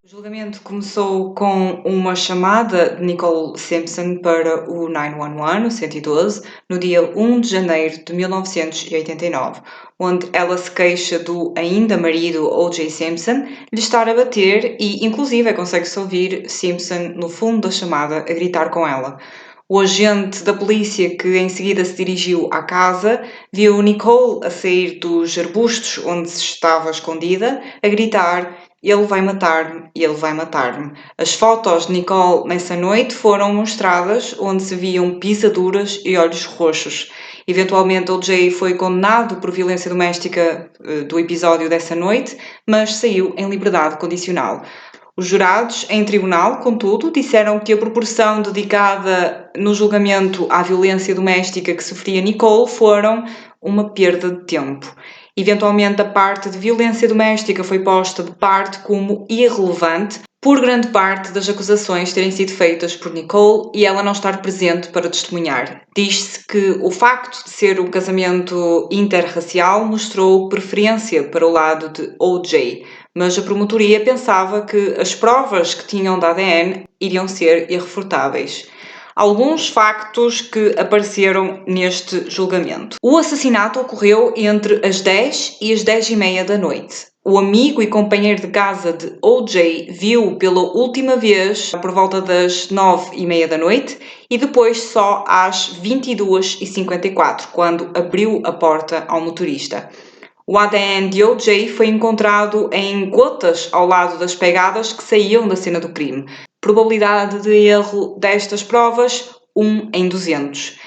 O julgamento começou com uma chamada de Nicole Simpson para o 911, o 112, no dia 1 de janeiro de 1989, onde ela se queixa do ainda marido O.J. Simpson lhe estar a bater e, inclusive, consegue-se ouvir Simpson no fundo da chamada a gritar com ela. O agente da polícia, que em seguida se dirigiu à casa, viu Nicole a sair dos arbustos onde se estava escondida, a gritar: "Ele vai matar-me, ele vai matar-me". As fotos de Nicole nessa noite foram mostradas, onde se viam pisaduras e olhos roxos. Eventualmente, O.J. foi condenado por violência doméstica do episódio dessa noite, mas saiu em liberdade condicional. Os jurados, em tribunal, contudo, disseram que a proporção dedicada no julgamento à violência doméstica que sofria Nicole foram uma perda de tempo. Eventualmente, a parte de violência doméstica foi posta de parte como irrelevante por grande parte das acusações terem sido feitas por Nicole e ela não estar presente para testemunhar. Diz-se que o facto de ser um casamento interracial mostrou preferência para o lado de O.J., mas a promotoria pensava que as provas que tinham de ADN iriam ser irrefutáveis. Alguns factos que apareceram neste julgamento. O assassinato ocorreu entre as 10 e as 10h30 da noite. O amigo e companheiro de casa de O.J. viu pela última vez por volta das 9h30 da noite e depois só às 22h54, quando abriu a porta ao motorista. O ADN de O.J. foi encontrado em gotas ao lado das pegadas que saíam da cena do crime. Probabilidade de erro destas provas, 1 em 200.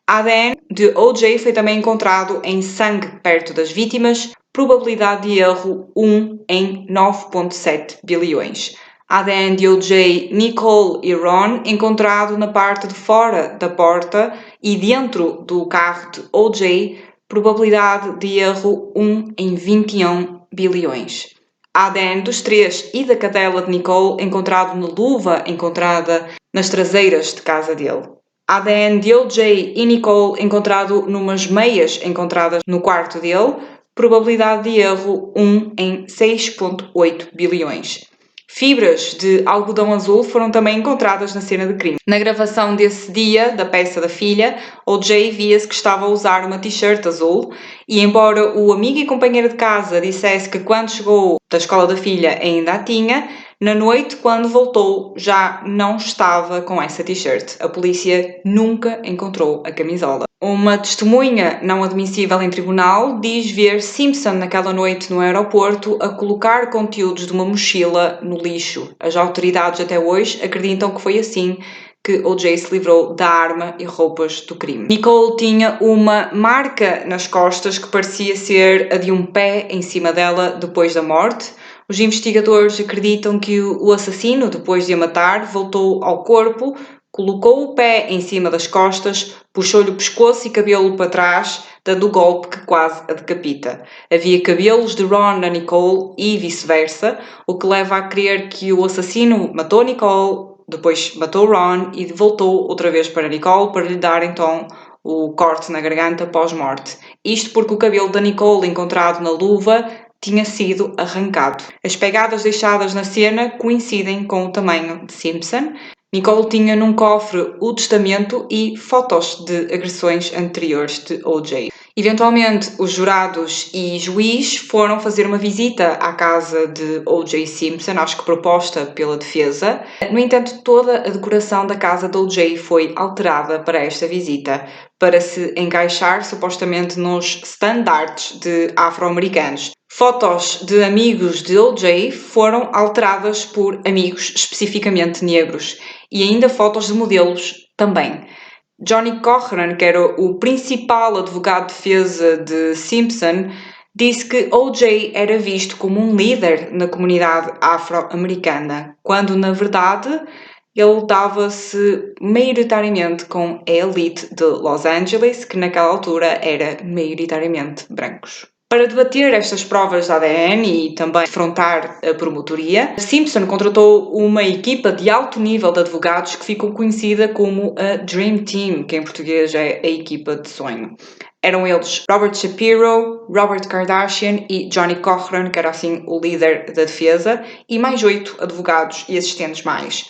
ADN de O.J. foi também encontrado em sangue perto das vítimas. Probabilidade de erro, 1 em 9,7 bilhões. ADN de O.J., Nicole e Ron encontrado na parte de fora da porta e dentro do carro de O.J., probabilidade de erro 1 em 21 bilhões. ADN dos três e da cadela de Nicole encontrado na luva encontrada nas traseiras de casa dele. ADN de O.J. e Nicole encontrado numas meias encontradas no quarto dele, probabilidade de erro 1 em 6,8 bilhões. Fibras de algodão azul foram também encontradas na cena de crime. Na gravação desse dia, da peça da filha, O.J. via-se que estava a usar uma t-shirt azul e, embora o amigo e companheiro de casa dissesse que quando chegou da escola da filha ainda a tinha, na noite, quando voltou, já não estava com essa t-shirt. A polícia nunca encontrou a camisola. Uma testemunha não admissível em tribunal diz ver Simpson naquela noite no aeroporto a colocar conteúdos de uma mochila no lixo. As autoridades até hoje acreditam que foi assim que O.J. se livrou da arma e roupas do crime. Nicole tinha uma marca nas costas que parecia ser a de um pé em cima dela depois da morte. Os investigadores acreditam que o assassino, depois de a matar, voltou ao corpo, colocou o pé em cima das costas, puxou-lhe o pescoço e cabelo para trás, dando o golpe que quase a decapita. Havia cabelos de Ron na Nicole e vice-versa, o que leva a crer que o assassino matou Nicole, depois matou Ron e voltou outra vez para Nicole para lhe dar então o corte na garganta pós-morte. Isto porque o cabelo da Nicole encontrado na luva tinha sido arrancado. As pegadas deixadas na cena coincidem com o tamanho de Simpson. Nicole tinha num cofre o testamento e fotos de agressões anteriores de O.J. Eventualmente, os jurados e juiz foram fazer uma visita à casa de O.J. Simpson, acho que proposta pela defesa. No entanto, toda a decoração da casa de O.J. foi alterada para esta visita, para se encaixar supostamente nos standards de afro-americanos. Fotos de amigos de O.J. foram alteradas por amigos especificamente negros e ainda fotos de modelos também. Johnny Cochran, que era o principal advogado de defesa de Simpson, disse que O.J. era visto como um líder na comunidade afro-americana, quando na verdade ele dava-se maioritariamente com a elite de Los Angeles, que naquela altura era maioritariamente brancos. Para debater estas provas de ADN e também afrontar a promotoria, Simpson contratou uma equipa de alto nível de advogados que ficou conhecida como a Dream Team, que em português é a equipa de sonho. Eram eles Robert Shapiro, Robert Kardashian e Johnny Cochran, que era assim o líder da defesa, e mais 8 advogados e assistentes mais.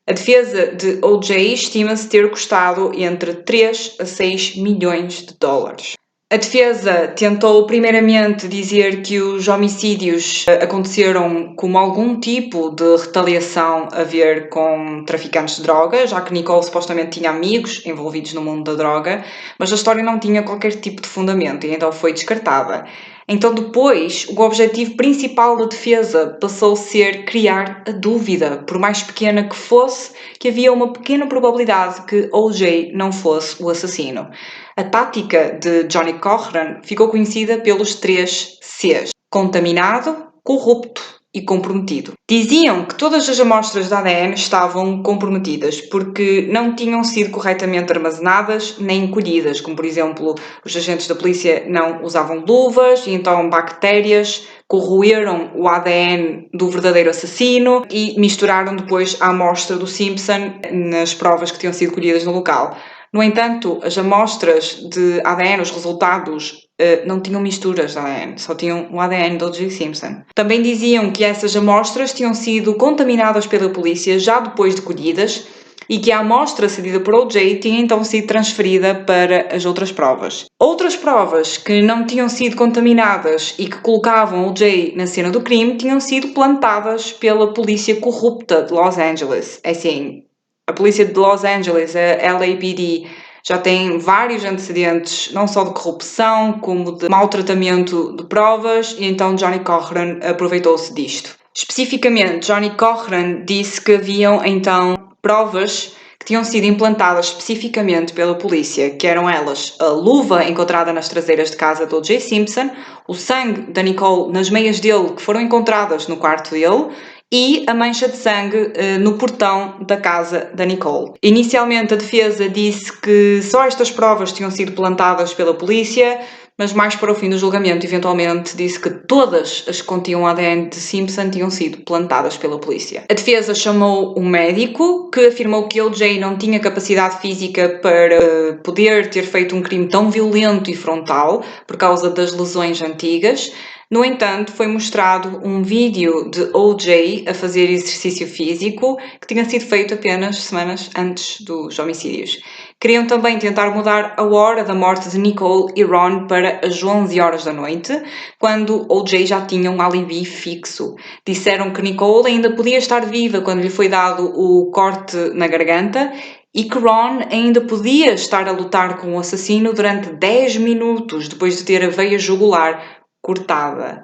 A defesa de O.J. estima-se ter custado entre 3 a 6 milhões de dólares. A defesa tentou primeiramente dizer que os homicídios aconteceram como algum tipo de retaliação a ver com traficantes de droga, já que Nicole supostamente tinha amigos envolvidos no mundo da droga, mas a história não tinha qualquer tipo de fundamento e então foi descartada. Então depois, o objetivo principal da defesa passou a ser criar a dúvida, por mais pequena que fosse, que havia uma pequena probabilidade que O.J. não fosse o assassino. A tática de Johnny Cochran ficou conhecida pelos 3 Cs: contaminado, corrupto e comprometido. Diziam que todas as amostras de ADN estavam comprometidas porque não tinham sido corretamente armazenadas nem colhidas, como por exemplo, os agentes da polícia não usavam luvas e então bactérias corroeram o ADN do verdadeiro assassino e misturaram depois a amostra do Simpson nas provas que tinham sido colhidas no local. No entanto, as amostras de ADN, os resultados, não tinham misturas de ADN, só tinham o ADN do O.J. Simpson. Também diziam que essas amostras tinham sido contaminadas pela polícia já depois de colhidas e que a amostra cedida por O.J. tinha então sido transferida para as outras provas. Outras provas que não tinham sido contaminadas e que colocavam O.J. na cena do crime tinham sido plantadas pela polícia corrupta de Los Angeles. Assim, a polícia de Los Angeles, a LAPD, já tem vários antecedentes, não só de corrupção, como de maltratamento de provas, e então Johnny Cochran aproveitou-se disto. Especificamente, Johnny Cochran disse que haviam então provas que tinham sido implantadas especificamente pela polícia, que eram elas a luva encontrada nas traseiras de casa do O.J. Simpson, o sangue da Nicole nas meias dele que foram encontradas no quarto dele, e a mancha de sangue no portão da casa da Nicole. Inicialmente a defesa disse que só estas provas tinham sido plantadas pela polícia, mas mais para o fim do julgamento eventualmente disse que todas as que continham ADN de Simpson tinham sido plantadas pela polícia. A defesa chamou um médico que afirmou que O.J. não tinha capacidade física para poder ter feito um crime tão violento e frontal por causa das lesões antigas. No entanto, foi mostrado um vídeo de O.J. a fazer exercício físico que tinha sido feito apenas semanas antes dos homicídios. Queriam também tentar mudar a hora da morte de Nicole e Ron para as 11 horas da noite, quando O.J. já tinha um alibi fixo. Disseram que Nicole ainda podia estar viva quando lhe foi dado o corte na garganta e que Ron ainda podia estar a lutar com o assassino durante 10 minutos depois de ter a veia jugular cortada.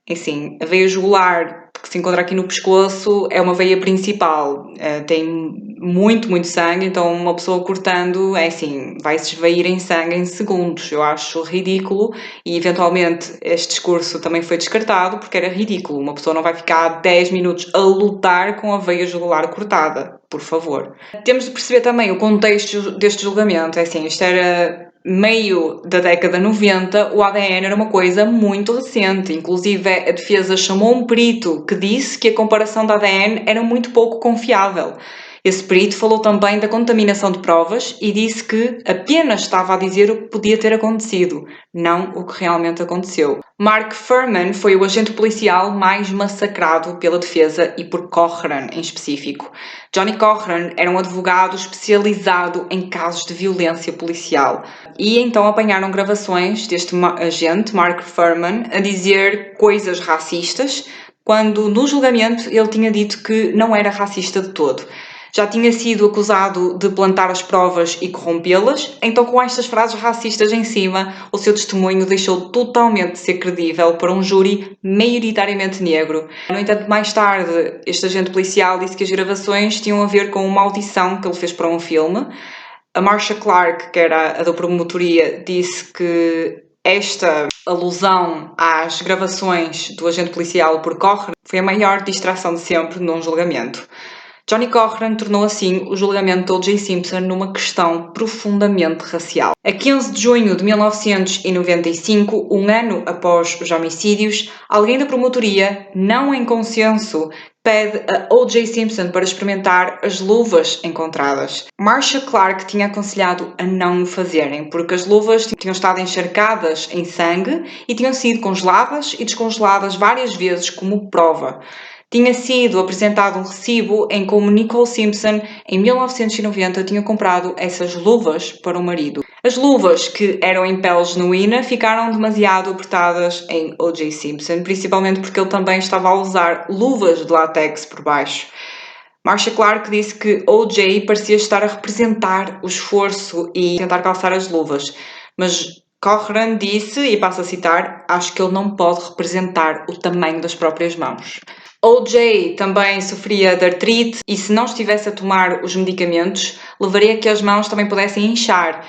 Assim, a veia jugular que se encontra aqui no pescoço é uma veia principal, tem muito sangue, então uma pessoa cortando, é assim, vai-se esvair em sangue em segundos. Eu acho ridículo e eventualmente este discurso também foi descartado porque era ridículo. Uma pessoa não vai ficar 10 minutos a lutar com a veia jugular cortada, por favor. Temos de perceber também o contexto deste julgamento, é assim, isto era meio da década 90, o ADN era uma coisa muito recente. Inclusive, a defesa chamou um perito que disse que a comparação de ADN era muito pouco confiável. Esse perito falou também da contaminação de provas e disse que apenas estava a dizer o que podia ter acontecido, não o que realmente aconteceu. Mark Fuhrman foi o agente policial mais massacrado pela defesa e por Cochran em específico. Johnny Cochran era um advogado especializado em casos de violência policial e então apanharam gravações deste agente, Mark Fuhrman, a dizer coisas racistas, quando no julgamento ele tinha dito que não era racista de todo. Já tinha sido acusado de plantar as provas e corrompê-las, então com estas frases racistas em cima, o seu testemunho deixou totalmente de ser credível para um júri maioritariamente negro. No entanto, mais tarde, este agente policial disse que as gravações tinham a ver com uma audição que ele fez para um filme. A Marcia Clark, que era a da promotoria, disse que esta alusão às gravações do agente policial por Cochran foi a maior distração de sempre num julgamento. Johnny Cochran tornou assim o julgamento de O.J. Simpson numa questão profundamente racial. A 15 de junho de 1995, um ano após os homicídios, alguém da promotoria, não em consenso, pede a O.J. Simpson para experimentar as luvas encontradas. Marcia Clark tinha aconselhado a não o fazerem, porque as luvas tinham estado encharcadas em sangue e tinham sido congeladas e descongeladas várias vezes como prova. Tinha sido apresentado um recibo em como Nicole Simpson, em 1990, tinha comprado essas luvas para o marido. As luvas, que eram em pele genuína, ficaram demasiado apertadas em O.J. Simpson, principalmente porque ele também estava a usar luvas de látex por baixo. Marcia Clark disse que O.J. parecia estar a representar o esforço e tentar calçar as luvas, mas Cochran disse, e passo a citar, acho que ele não pode representar o tamanho das próprias mãos. O.J. também sofria de artrite e se não estivesse a tomar os medicamentos, levaria a que as mãos também pudessem inchar,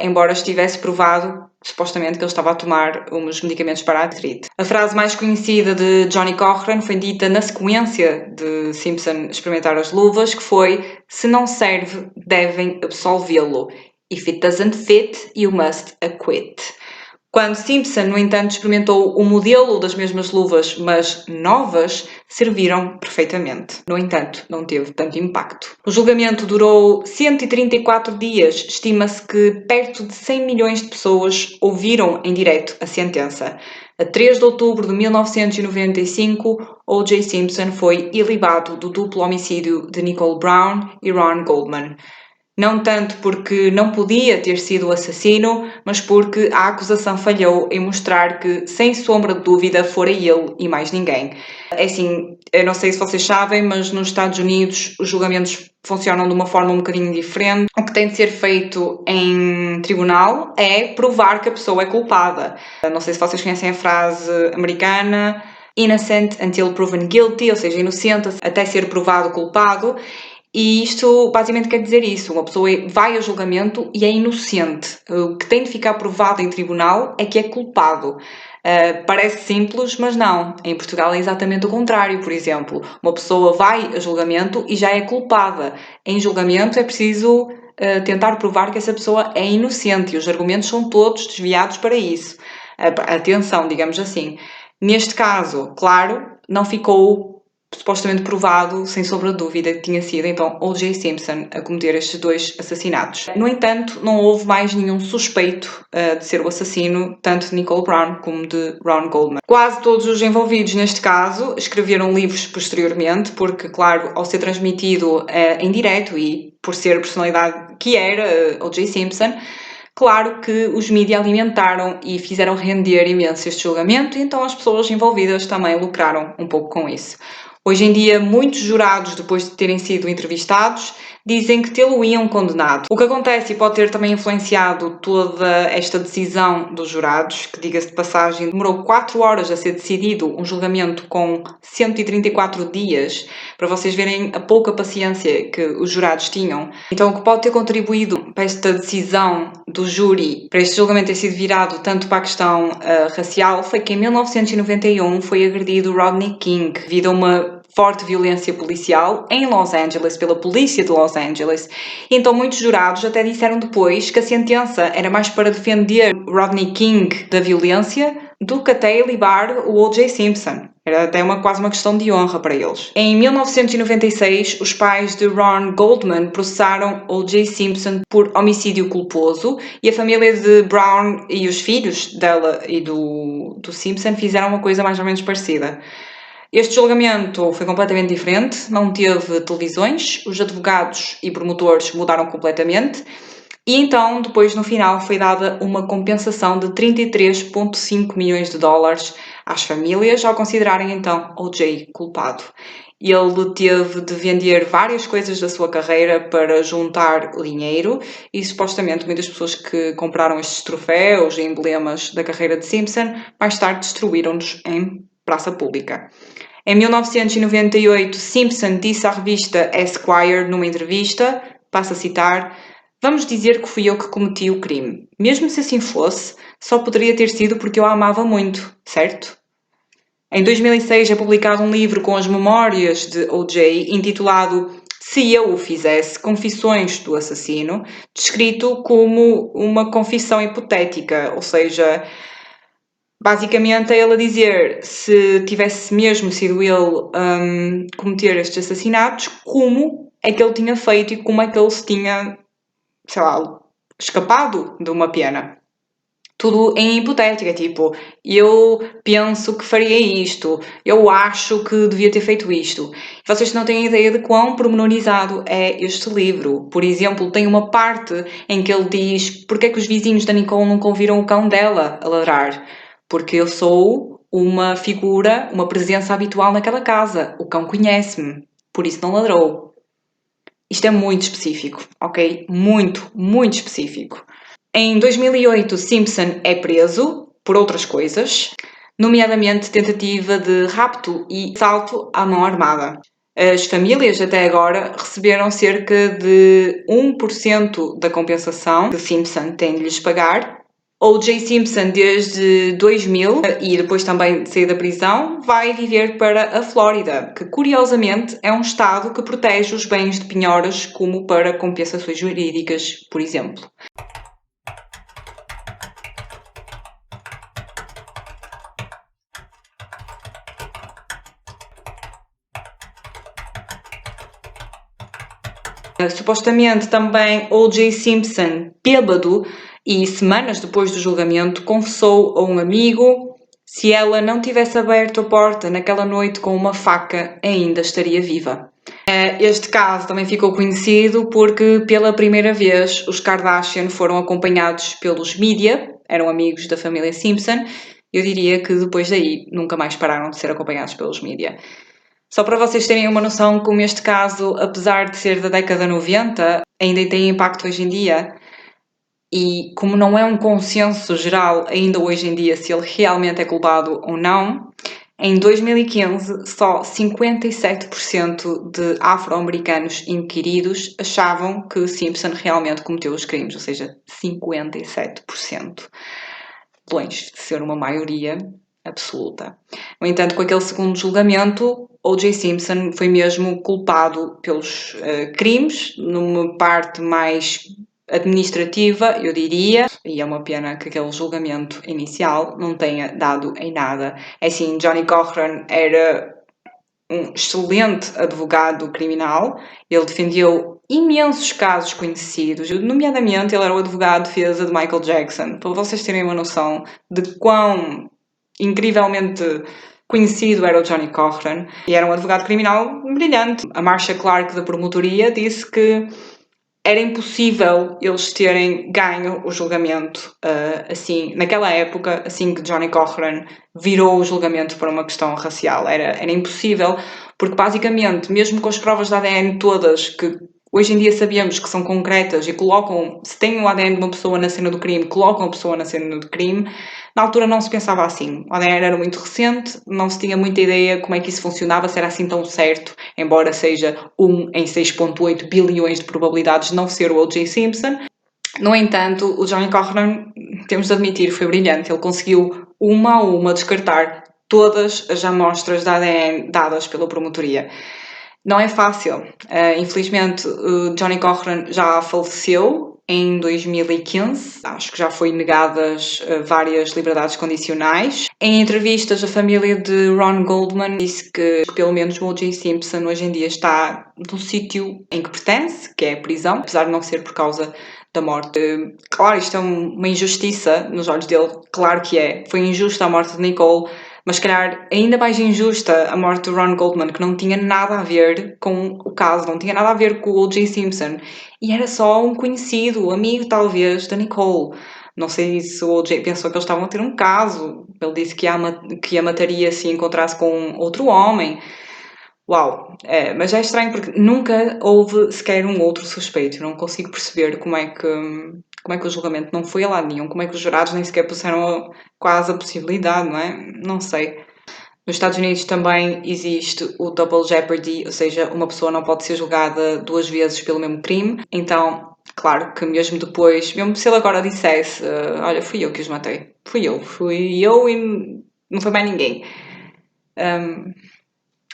embora estivesse provado, supostamente, que ele estava a tomar uns medicamentos para a artrite. A frase mais conhecida de Johnny Cochran foi dita na sequência de Simpson experimentar as luvas, que foi: se não serve, devem absolvê-lo. If it doesn't fit, you must acquit. Quando Simpson, no entanto, experimentou o modelo das mesmas luvas, mas novas, serviram perfeitamente. No entanto, não teve tanto impacto. O julgamento durou 134 dias. Estima-se que perto de 100 milhões de pessoas ouviram em direto a sentença. A 3 de outubro de 1995, O.J. Simpson foi ilibado do duplo homicídio de Nicole Brown e Ron Goldman. Não tanto porque não podia ter sido o assassino, mas porque a acusação falhou em mostrar que, sem sombra de dúvida, fora ele e mais ninguém. É assim, eu não sei se vocês sabem, mas nos Estados Unidos os julgamentos funcionam de uma forma um bocadinho diferente. O que tem de ser feito em tribunal é provar que a pessoa é culpada. Não sei se vocês conhecem a frase americana: innocent until proven guilty, ou seja, inocente até ser provado culpado. E isto basicamente quer dizer isso: uma pessoa vai a julgamento e é inocente. O que tem de ficar provado em tribunal é que é culpado. Parece simples, mas não. Em Portugal é exatamente o contrário, por exemplo. Uma pessoa vai a julgamento e já é culpada. Em julgamento é preciso tentar provar que essa pessoa é inocente e os argumentos são todos desviados para isso. Atenção, digamos assim. Neste caso, claro, não ficou supostamente provado, sem sombra de dúvida, que tinha sido então O.J. Simpson a cometer estes dois assassinatos. No entanto, não houve mais nenhum suspeito de ser o assassino, tanto de Nicole Brown como de Ron Goldman. Quase todos os envolvidos neste caso escreveram livros posteriormente, porque, claro, ao ser transmitido em direto e por ser a personalidade que era O.J. Simpson, claro que os mídias alimentaram e fizeram render imenso este julgamento, e então as pessoas envolvidas também lucraram um pouco com isso. Hoje em dia, muitos jurados, depois de terem sido entrevistados, dizem que tê-lo-iam condenado. O que acontece e pode ter também influenciado toda esta decisão dos jurados, que, diga-se de passagem, demorou 4 horas a ser decidido, um julgamento com 134 dias, para vocês verem a pouca paciência que os jurados tinham. Então, o que pode ter contribuído para esta decisão do júri, para este julgamento ter sido virado tanto para a questão racial, foi que em 1991 foi agredido Rodney King devido a uma forte violência policial em Los Angeles, pela polícia de Los Angeles. Então muitos jurados até disseram depois que a sentença era mais para defender Rodney King da violência do que até ilibar o O.J. Simpson. Era até quase uma questão de honra para eles. Em 1996, os pais de Ron Goldman processaram O.J. Simpson por homicídio culposo e a família de Brown e os filhos dela e do Simpson fizeram uma coisa mais ou menos parecida. Este julgamento foi completamente diferente, não teve televisões, os advogados e promotores mudaram completamente e então, depois no final, foi dada uma compensação de 33,5 milhões de dólares às famílias ao considerarem então O.J. culpado. Ele teve de vender várias coisas da sua carreira para juntar dinheiro e supostamente muitas pessoas que compraram estes troféus e emblemas da carreira de Simpson mais tarde destruíram-nos em praça pública. Em 1998, Simpson disse à revista Esquire numa entrevista, passo a citar: "Vamos dizer que fui eu que cometi o crime. Mesmo se assim fosse, só poderia ter sido porque eu a amava muito, certo?" Em 2006 é publicado um livro com as memórias de O.J. intitulado Se Eu o Fizesse, Confissões do Assassino, descrito como uma confissão hipotética, ou seja, Basicamente é ele a dizer se tivesse mesmo sido ele cometer estes assassinatos, como é que ele tinha feito e como é que ele se tinha, sei lá, escapado de uma pena. Tudo em hipotética, tipo, eu penso que faria isto, eu acho que devia ter feito isto. Vocês não têm ideia de quão pormenorizado é este livro. Por exemplo, tem uma parte em que ele diz porque é que os vizinhos da Nicole nunca ouviram o cão dela a ladrar. Porque eu sou uma figura, uma presença habitual naquela casa. O cão conhece-me, por isso não ladrou. Isto é muito específico, ok? Muito, muito específico. Em 2008, Simpson é preso por outras coisas, nomeadamente tentativa de rapto e assalto à mão armada. As famílias até agora receberam cerca de 1% da compensação que Simpson tem de lhes pagar. O.J. Simpson, desde 2000 e depois também de sair da prisão, vai viver para a Flórida, que curiosamente é um estado que protege os bens de penhoras, como para compensações jurídicas, por exemplo. Supostamente também O.J. Simpson, bêbado e semanas depois do julgamento, confessou a um amigo: se ela não tivesse aberto a porta naquela noite com uma faca, ainda estaria viva. Este caso também ficou conhecido porque, pela primeira vez, os Kardashian foram acompanhados pelos mídia, eram amigos da família Simpson. Eu diria que depois daí nunca mais pararam de ser acompanhados pelos mídia. Só para vocês terem uma noção como este caso, apesar de ser da década 90, ainda tem impacto hoje em dia e como não é um consenso geral ainda hoje em dia se ele realmente é culpado ou não, em 2015 só 57% de afro-americanos inquiridos achavam que Simpson realmente cometeu os crimes, ou seja, 57%. Longe de ser uma maioria absoluta. No entanto, com aquele segundo julgamento, O.J. Simpson foi mesmo culpado pelos crimes, numa parte mais administrativa, eu diria, e é uma pena que aquele julgamento inicial não tenha dado em nada. É assim, Johnny Cochran era um excelente advogado criminal, ele defendeu imensos casos conhecidos, nomeadamente ele era o advogado de defesa de Michael Jackson, para vocês terem uma noção de quão incrivelmente conhecido era o Johnny Cochran, e era um advogado criminal brilhante. A Marcia Clark da promotoria disse que era impossível eles terem ganho o julgamento assim, naquela época, assim que Johnny Cochran virou o julgamento para uma questão racial. Era impossível, porque basicamente, mesmo com as provas de ADN todas, que hoje em dia sabemos que são concretas e colocam, se tem o ADN de uma pessoa na cena do crime, colocam a pessoa na cena do crime, na altura não se pensava assim. O ADN era muito recente, não se tinha muita ideia como é que isso funcionava, se era assim tão certo, embora seja 1 em 6,8 bilhões de probabilidades de não ser o O.J. Simpson. No entanto, o Johnny Cochran, temos de admitir, foi brilhante. Ele conseguiu uma a uma descartar todas as amostras de ADN dadas pela promotoria. Não é fácil. Infelizmente, Johnny Cochran já faleceu em 2015. Acho que já foi negadas várias liberdades condicionais. Em entrevistas, a família de Ron Goldman disse que pelo menos o O.J. Simpson hoje em dia está no sítio em que pertence, que é a prisão, apesar de não ser por causa da morte. Claro, isto é uma injustiça nos olhos dele, claro que é. Foi injusta a morte de Nicole, mas se calhar ainda mais injusta a morte de Ron Goldman, que não tinha nada a ver com o caso, não tinha nada a ver com o O.J. Simpson. E era só um conhecido, amigo talvez, da Nicole. Não sei se o O.J. pensou que eles estavam a ter um caso. Ele disse que a mataria se encontrasse com outro homem. Uau, mas é estranho porque nunca houve sequer um outro suspeito. Eu não consigo perceber como é que o julgamento não foi a lado nenhum, como é que os jurados nem sequer puseram quase a possibilidade, não é? Não sei. Nos Estados Unidos também existe o double jeopardy, ou seja, uma pessoa não pode ser julgada duas vezes pelo mesmo crime. Então, claro que mesmo depois, mesmo se ele agora dissesse, olha, fui eu que os matei, fui eu e não foi mais ninguém.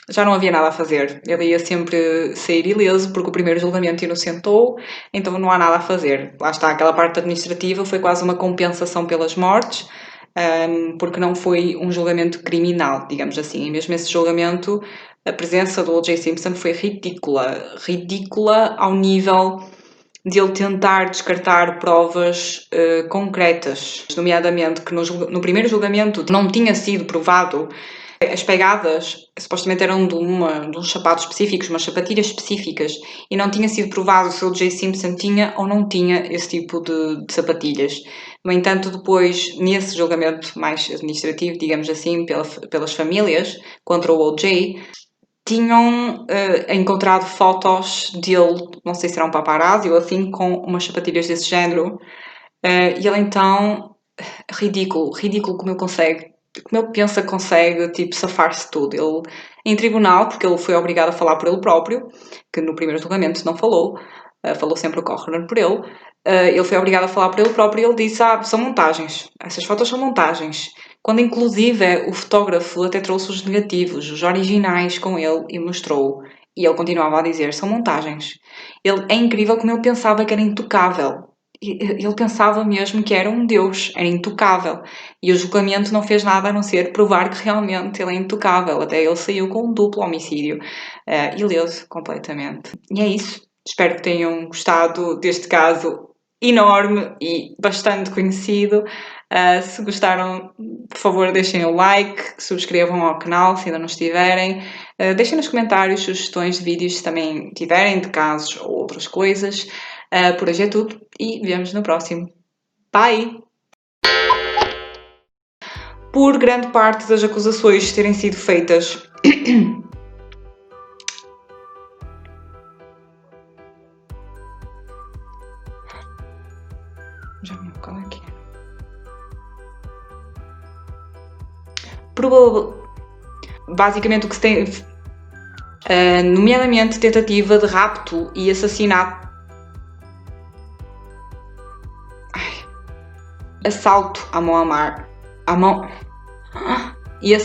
Já não havia nada a fazer. Ele ia sempre sair ileso porque o primeiro julgamento inocentou, então não há nada a fazer. Lá está, aquela parte administrativa foi quase uma compensação pelas mortes. porque não foi um julgamento criminal, digamos assim. E mesmo esse julgamento, a presença do O.J. Simpson foi ridícula. Ridícula ao nível de ele tentar descartar provas concretas, nomeadamente que no primeiro julgamento não tinha sido provado. As pegadas supostamente eram de uns sapatos específicos, umas sapatilhas específicas, e não tinha sido provado se o J. Simpson tinha ou não tinha esse tipo de sapatilhas. No entanto, depois, nesse julgamento mais administrativo, digamos assim, pelas famílias contra o O.J., tinham encontrado fotos dele, não sei se era um paparazzi ou assim, com umas sapatilhas desse género. E ele então, ridículo como ele pensa que consegue, tipo, safar-se de tudo. Ele, em tribunal, porque ele foi obrigado a falar por ele próprio, que no primeiro julgamento não falou, falou sempre o coroner por ele, ele foi obrigado a falar por ele próprio e ele disse, são montagens, essas fotos são montagens. Quando inclusive o fotógrafo até trouxe os negativos, os originais com ele e mostrou. E ele continuava a dizer, são montagens. É incrível como ele pensava que era intocável. Ele pensava mesmo que era um deus, era intocável. E o julgamento não fez nada a não ser provar que realmente ele é intocável. Até ele saiu com um duplo homicídio. Ileso completamente. E é isso. Espero que tenham gostado deste caso enorme e bastante conhecido. Se gostaram, por favor, deixem o like, subscrevam ao canal se ainda não estiverem. Deixem nos comentários sugestões de vídeos se também tiverem, de casos ou outras coisas. Por hoje é tudo e vemos no próximo. Bye! Por grande parte das acusações terem sido feitas já me qual é que é? Basicamente o que se tem, nomeadamente tentativa de rapto e assassinato, assalto à mão armada, e